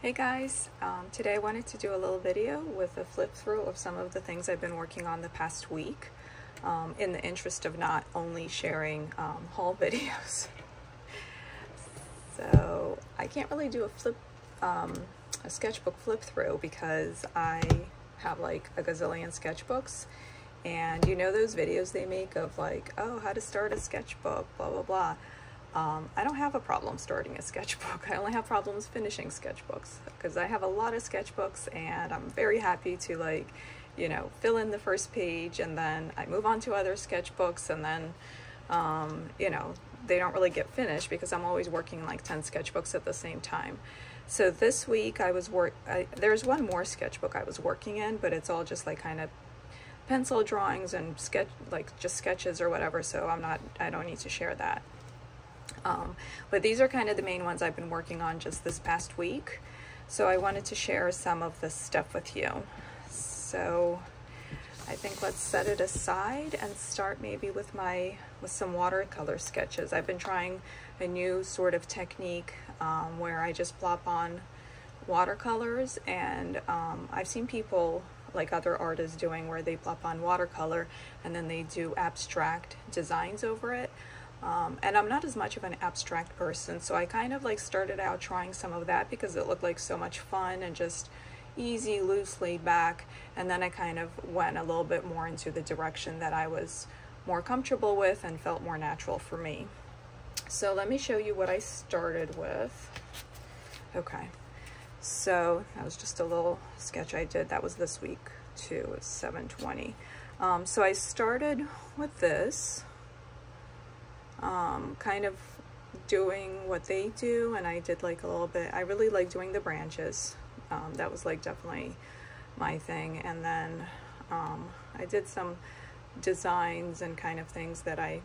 Hey guys, today I wanted to do a little video with a flip through of some of the things I've been working on the past week, in the interest of not only sharing haul videos. So I can't really do a sketchbook flip through because I have like a gazillion sketchbooks, and you know those videos they make of like, oh, how to start a sketchbook, blah blah blah. I don't have a problem starting a sketchbook. I only have problems finishing sketchbooks because I have a lot of sketchbooks, and I'm very happy to fill in the first page, and then I move on to other sketchbooks, and then they don't really get finished because I'm always working like 10 sketchbooks at the same time. So this week there's one more sketchbook I was working in, but it's all just like kind of pencil drawings and just sketches or whatever, so I don't need to share that. But these are kind of the main ones I've been working on just this past week, so I wanted to share some of this stuff with you. So I think let's set it aside and start maybe with some watercolor sketches. I've been trying a new sort of technique where I just plop on watercolors, and I've seen people like other artists doing where they plop on watercolor and then they do abstract designs over it. And I'm not as much of an abstract person, so I kind of like started out trying some of that because it looked like so much fun and just easy, loose, laid back, and then I kind of went a little bit more into the direction that I was more comfortable with and felt more natural for me. So let me show you what I started with. Okay, so that was just a little sketch I did. That was this week too. It's 7/20. So I started with this. Kind of doing what they do, and I did like a little bit. I really like doing the branches. That was like definitely my thing, and then I did some designs and kind of things that I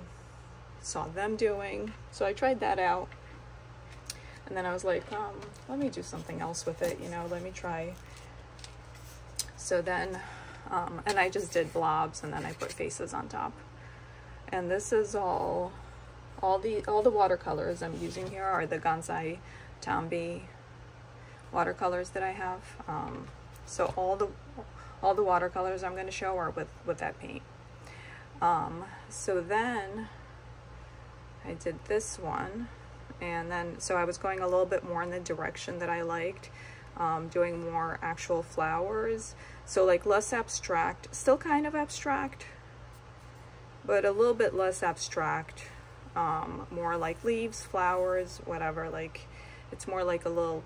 saw them doing, so I tried that out, and then I was like, let me do something else with it, let me try. So then and I just did blobs, and then I put faces on top, and this is all the watercolors I'm using here are the Gansai Tambi watercolors that I have. So all the watercolors I'm going to show are with that paint. So then I did this one, and then so I was going a little bit more in the direction that I liked, doing more actual flowers, so like less abstract, still kind of abstract, but a little bit less abstract. More like leaves, flowers, whatever. Like it's more like a little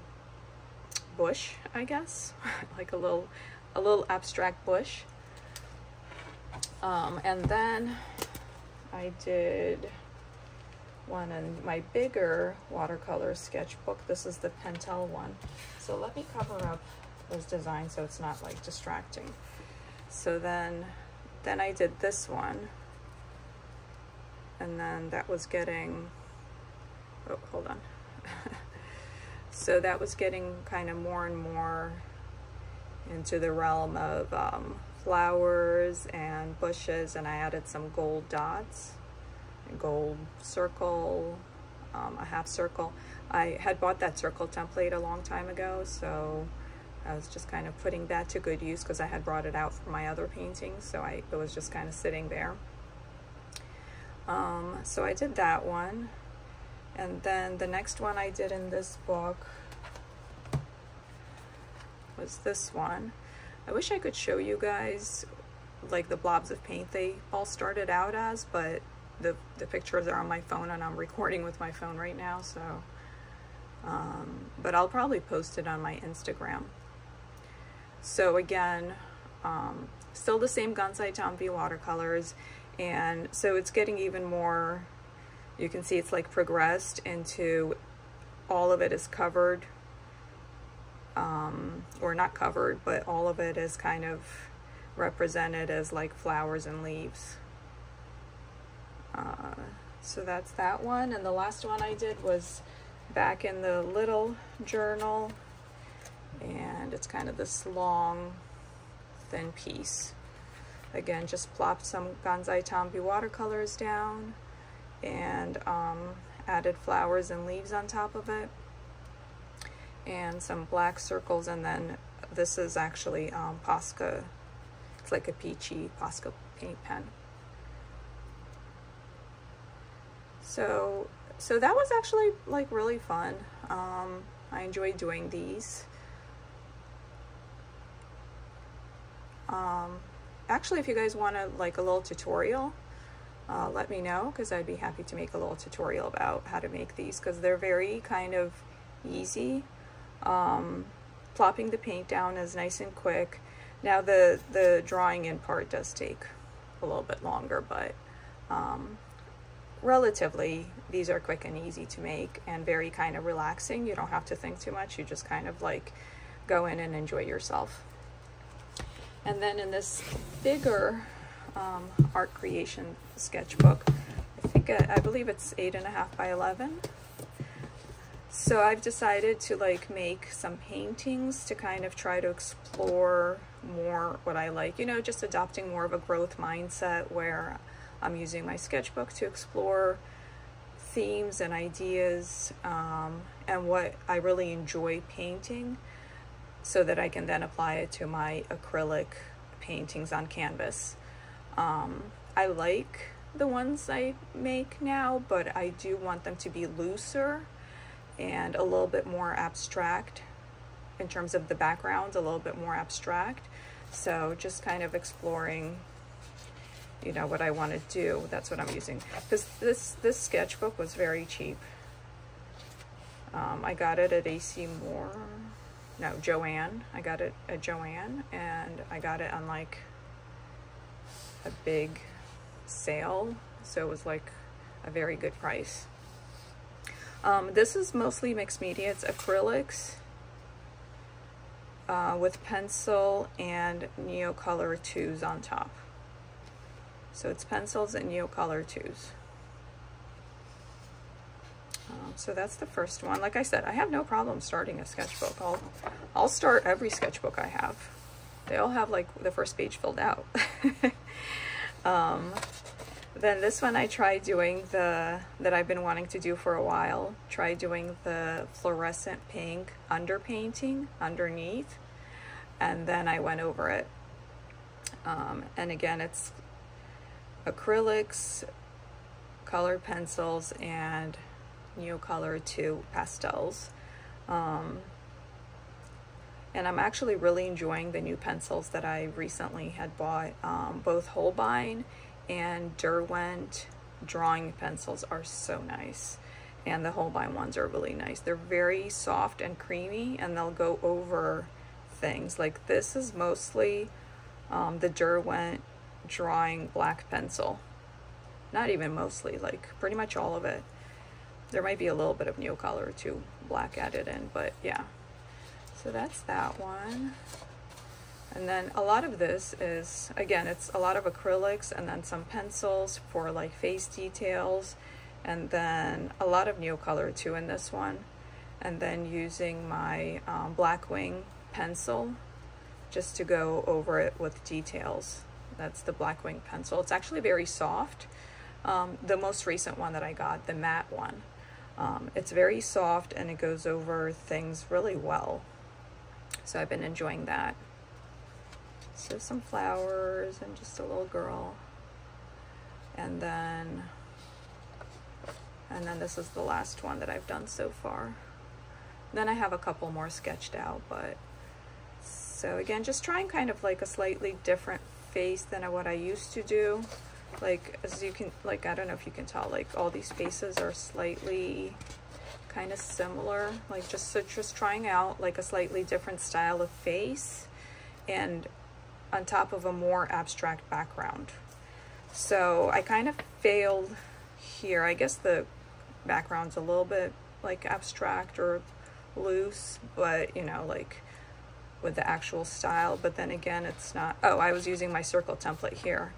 bush, I guess, like a little abstract bush. And then I did one in my bigger watercolor sketchbook. This is the Pentel one. So let me cover up this design so it's not like distracting. So then I did this one. And then that was getting, oh, hold on. So that was getting kind of more and more into the realm of flowers and bushes, and I added some gold dots, a gold circle, a half circle. I had bought that circle template a long time ago, so I was just kind of putting that to good use because I had brought it out for my other paintings, so it was just kind of sitting there. So I did that one, and then the next one I did in this book was this one. I wish I could show you guys like the blobs of paint they all started out as, but the pictures are on my phone, and I'm recording with my phone right now, so but I'll probably post it on my Instagram. So again, still the same Gansai Tambi watercolors. And so it's getting even more, you can see it's like progressed into all of it is covered, or not covered, but all of it is kind of represented as like flowers and leaves. So that's that one. And the last one I did was back in the little journal, and it's kind of this long, thin piece. Again, just plopped some Gansai Tambi watercolors down and added flowers and leaves on top of it. and some black circles, and then this is actually Posca. It's like a peachy Posca paint pen. So that was actually like really fun. I enjoyed doing these. Actually, if you guys want to like a little tutorial, let me know, because I'd be happy to make a little tutorial about how to make these, because they're very kind of easy. Plopping the paint down is nice and quick. Now the drawing in part does take a little bit longer, but relatively these are quick and easy to make and very kind of relaxing. You don't have to think too much. You just kind of like go in and enjoy yourself. And then in this bigger art creation sketchbook, I believe it's 8.5 by 11. So I've decided to like make some paintings to kind of try to explore more what I like, you know, just adopting more of a growth mindset where I'm using my sketchbook to explore themes and ideas and what I really enjoy painting, so that I can then apply it to my acrylic paintings on canvas. I like the ones I make now, but I do want them to be looser and a little bit more abstract in terms of the backgrounds, a little bit more abstract. So just kind of exploring, you know, what I want to do. That's what I'm using. Because this sketchbook was very cheap. I got it at AC Moore. No, Joann. I got it at Joann, and I got it on like a big sale, so it was like a very good price. This is mostly mixed media. It's acrylics with pencil and Neocolor 2s on top. So it's pencils and Neocolor 2s. So that's the first one. Like I said, I have no problem starting a sketchbook. I'll start every sketchbook I have. They all have like the first page filled out. Then this one I tried doing that I've been wanting to do for a while. Try doing the fluorescent pink underpainting underneath, and then I went over it. And again, it's acrylics, colored pencils, and Neocolor 2 pastels. And I'm actually really enjoying the new pencils that I recently had bought. Both Holbein and Derwent drawing pencils are so nice, and the Holbein ones are really nice. They're very soft and creamy, and they'll go over things. Like this is mostly the Derwent drawing black pencil. Not even mostly, like pretty much all of it. There might be a little bit of Neocolor 2 black added in, but yeah. So that's that one. And then a lot of this is, again, it's a lot of acrylics and then some pencils for like face details, and then a lot of Neocolor 2 in this one. And then using my Blackwing pencil just to go over it with details. That's the Blackwing pencil. It's actually very soft. The most recent one that I got, the matte one, it's very soft and it goes over things really well. So I've been enjoying that. So some flowers and just a little girl. And then this is the last one that I've done so far. Then I have a couple more sketched out, but so again, just trying kind of like a slightly different face than what I used to do. Like, as you can, like, I don't know if you can tell, like all these faces are slightly kind of similar, like just trying out like a slightly different style of face and on top of a more abstract background. So I kind of failed here. I guess the background's a little bit like abstract or loose, but you know, like with the actual style. But then again, it's not. Oh, I was using my circle template here.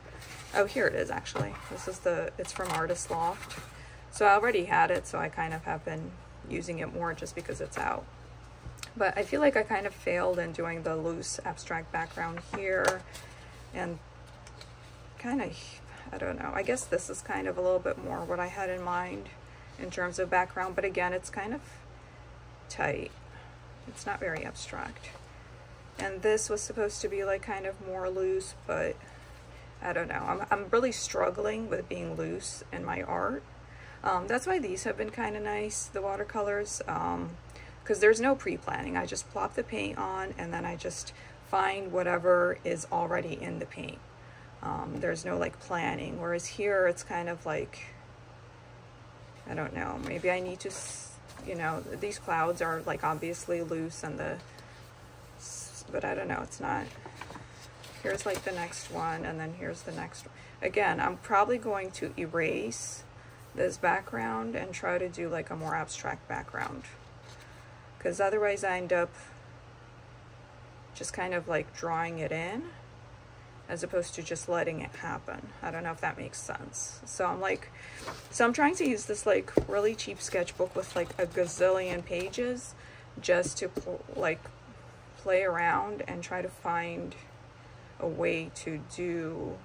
Oh, here it is actually. This is it's from Artist Loft. So I already had it, so I kind of have been using it more just because it's out. But I feel like I kind of failed in doing the loose abstract background here, and kind of, I don't know, I guess this is kind of a little bit more what I had in mind in terms of background, but again, it's kind of tight. It's not very abstract. And this was supposed to be like kind of more loose, but I don't know. I'm really struggling with being loose in my art. That's why these have been kind of nice, the watercolors, because there's no pre-planning. I just plop the paint on and then I just find whatever is already in the paint. There's no like planning, whereas here it's kind of like, I don't know, maybe I need to, you know, these clouds are like obviously loose and but I don't know, it's not. Here's like the next one, and then here's the next one. Again, I'm probably going to erase this background and try to do like a more abstract background, because otherwise I end up just kind of like drawing it in as opposed to just letting it happen. I don't know if that makes sense. So I'm trying to use this like really cheap sketchbook with like a gazillion pages just to like play around and try to find a way to do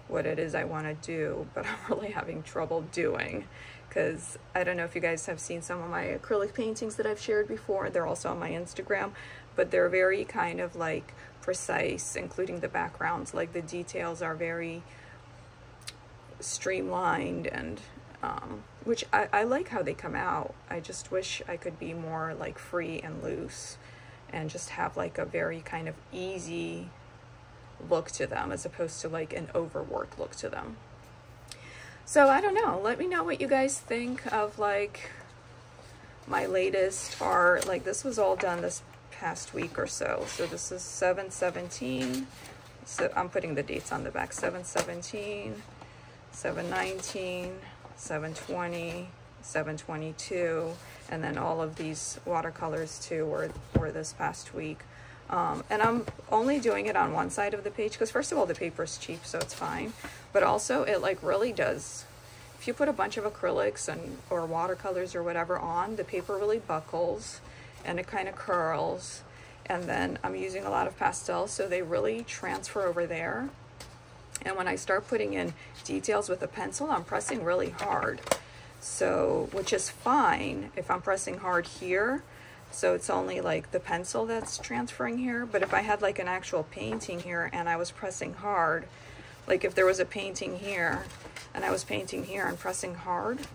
what it is I want to do, but I'm really having trouble doing, because I don't know if you guys have seen some of my acrylic paintings that I've shared before. They're also on my Instagram, but they're very kind of like precise, including the backgrounds. Like the details are very streamlined, and which I like how they come out. I just wish I could be more like free and loose and just have like a very kind of easy look to them as opposed to like an overworked look to them. So I don't know, let me know what you guys think of like my latest art. Like this was all done this past week or so. So this is 7/17. So I'm putting the dates on the back. 7/17, 7/19, 7/20, 7/22, and then all of these watercolors too were this past week. And I'm only doing it on one side of the page because first of all, the paper is cheap, so it's fine. But also it like really does, if you put a bunch of acrylics or watercolors or whatever on, the paper really buckles and it kind of curls. And then I'm using a lot of pastels, so they really transfer over there. And when I start putting in details with a pencil, I'm pressing really hard. So, which is fine if I'm pressing hard here. So it's only like the pencil that's transferring here. But if I had like an actual painting here and I was pressing hard, like if there was a painting here and I was painting here and pressing hard,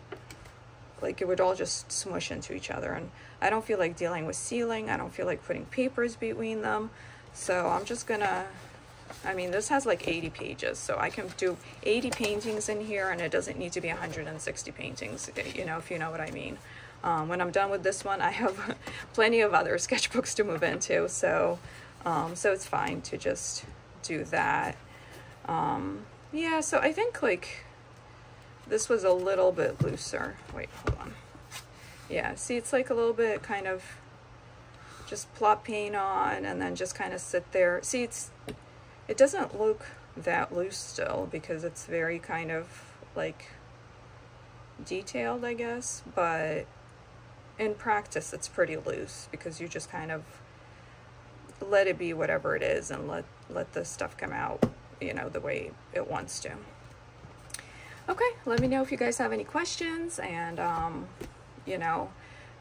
like it would all just smush into each other. And I don't feel like dealing with sealing. I don't feel like putting papers between them. So I'm just gonna, I mean, this has like 80 pages, so I can do 80 paintings in here, and it doesn't need to be 160 paintings, you know, if you know what I mean. When I'm done with this one, I have plenty of other sketchbooks to move into, so so it's fine to just do that. Yeah, so I think like this was a little bit looser. Wait, hold on. Yeah, see, it's like a little bit kind of just plop paint on and then just kind of sit there. See, it doesn't look that loose still because it's very kind of like detailed, I guess, but in practice it's pretty loose because you just kind of let it be whatever it is and let the stuff come out, you know, the way it wants to. Okay, let me know if you guys have any questions, and you know,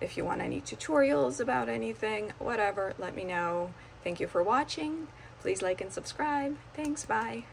if you want any tutorials about anything, whatever, let me know. Thank you for watching. Please like and subscribe. Thanks, bye.